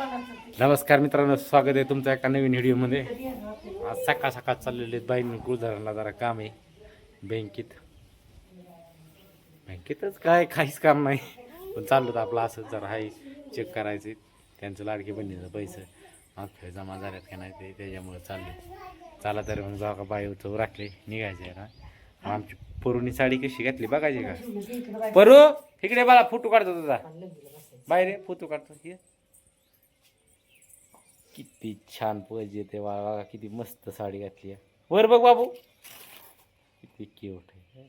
नमस्कार मित्रांनो, स्वागत आहे तुमच्या एका नवीन व्हिडिओमध्ये. आज सकाळ सकाळ चाललेले आहेत बाईंनी गुरुदाराला जरा काम आहे बँकेतच काहीच काम नाही, पण चाललो तर आपलं असंच जरा हाय चेक करायचे त्यांचं लाडके बहिणीचं पैसे मागच्या जमा झाल्यात का नाही ते त्याच्यामुळे चला तर मग जाऊ का बाई उचव राखले निघायचे आहे ना. आमची परूनी साडी कशी घातली बघायची का? परू इकडे बघा, फोटो काढतो तुझा बाहेर, फोटो काढतो. किती छान पोज येते बघा, किती मस्त साडी घातली आहे. वर बघ बाबू, किती क्यूट आहे.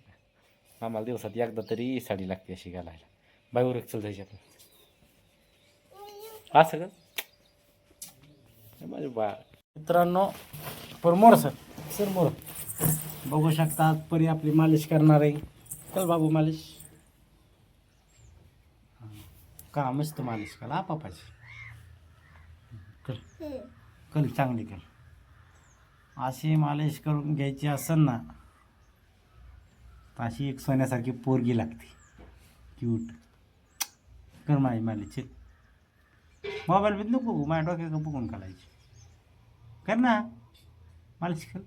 आम्हाला दिवसात एकदा तरी साडी लागते अशी घालायला. बाईवर चल जायची आपण असं का माझे बा. मित्रांनो मोर सर मोर बघू शकता. परी आपली मालिश करणार आहे. चल बाबू मालिश का, मस्त मालिश करा हा पापाची. कल चांगली कर. अशी मालिश करून घ्यायची असेल ना तर अशी एक सोन्यासारखी पोरगी लागते, क्यूट. कर माझी मालिश. मोबाईल बी नको बघू, माझ्या डोक्यात बघून काढायची. कर ना मालिश कर.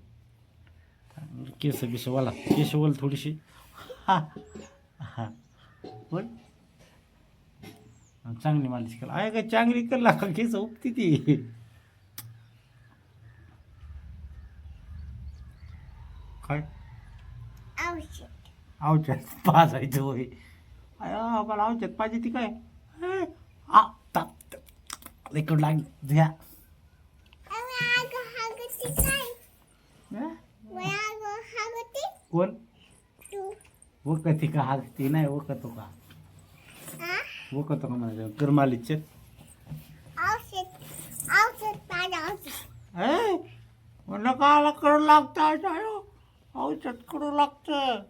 केस बिसवाला केसवल थोडीशी. हा हा बोल, चांगली मालिश कर. आहे का चांगली कर ला, केस उपती ती. काय औषध पाजायचं होय? मला औषध पाहिजे ती काय इकडं लागली घ्या. कोण वकती का हागती? नाही वकतो का, वकतो का माझ्या कर मालिश. म्हणलं काला कडू लागतं, औषध कडू लागतं.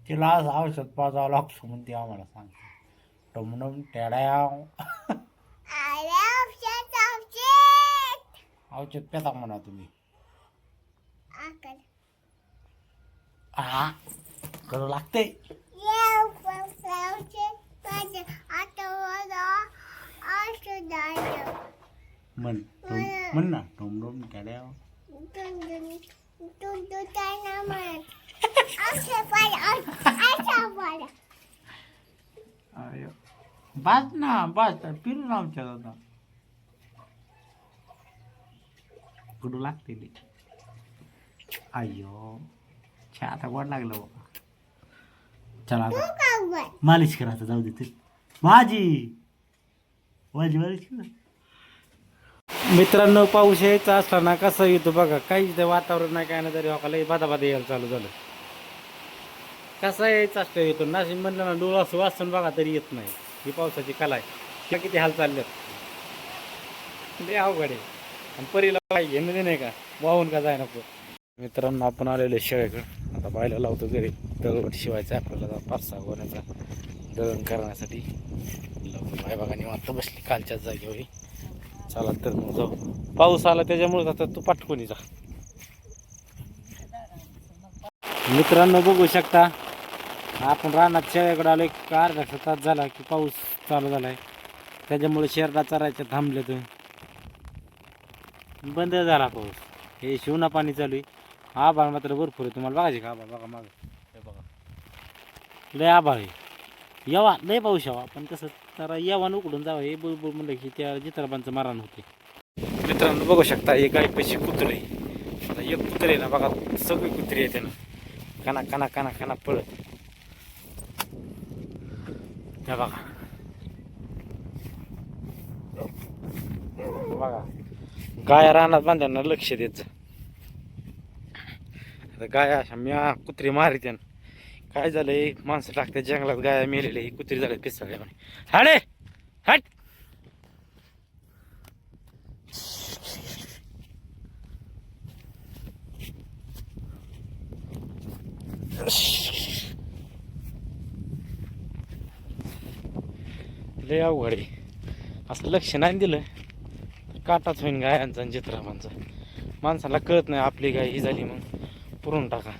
तिला आज औषध पाजावं लागतं म्हणते आम्हाला सांगते. टमडम टेड्याव औषध पेता म्हणा तुम्ही. हा कडू लागते. म्हण ना टोमडोम टेड्याव. बाज ना बाज पिरून आमच्या दादा कडू लागते ते. अय्यो छा आता गोड लागलं बाबा. चला आता मालिश करा. आता जाऊ दे माझी मालिश करा. मित्रांनो पाऊस यायचा असताना कसं येतो बघा, काहीच ते वातावरण नाही काय ना तरी लई बाधा यायला चालू झालं. कसं यायचं असतं येतो नाशिक म्हणलं ना, डोळा असं वाचून बघा तरी येत नाही. ही पावसाची कला आहे. किती हाल चालल्यात, लय अवघड आहे. आणि परीला काही घेणं नाही का, वाहून का जाय नको. मित्रांनो आपण आलेलो शेळ्याकडे. आता बायला लावतो घरी दळण शिवायचं आपल्याला 5-6 गोण्याचा दळण करण्यासाठी. बाय बघा निवांत बसली कालच्याच जागेवर. चला तर मग जाऊ. पाऊस आला त्याच्यामुळे आता तू पाठवून जा. मित्रांनो बघू शकता आपण रानात शेळ्याकडे आलो. एक अर्धा तास झाला की पाऊस चालू झालाय, त्याच्यामुळे शेरडा चरायच्या थांबले तर बंद झाला पाऊस. हे शिवना पाणी चालू आहे. आभाळ मात्र भरपूर आहे. तुम्हाला बघायचे का आभाळ? बघा मागं हे बघा, लय आभाळ आहे. येवा लय पाऊस यावा, पण कसं जरा येवान उकडून जावं. हे बुलबुल म्हणलं की त्या जित्राबांचं मारण होते. मित्रांनो बघू शकता एक गाई पैसे कुत्रे. आता एक कुत्रे ना बघा, सगळी कुत्री येते ना काना काना काना काना पळत. हे बघा बघा गाया रानात बांधताना लक्ष द्यायचं. आता गाया अशा म्या कुत्री मारित्या. काय झालंय, माणसं टाकतात जंगलात, गाया मेलेले, ही कुत्री झाले पिसाळ्या म्हणे. हाडे हट. लय अवघड आहे. असं लक्ष नाही दिलं काटाच होईन गायांचा आणि चित्राबांचा. माणसाला कळत नाही आपली गाय ही झाली मग पुरून टाका.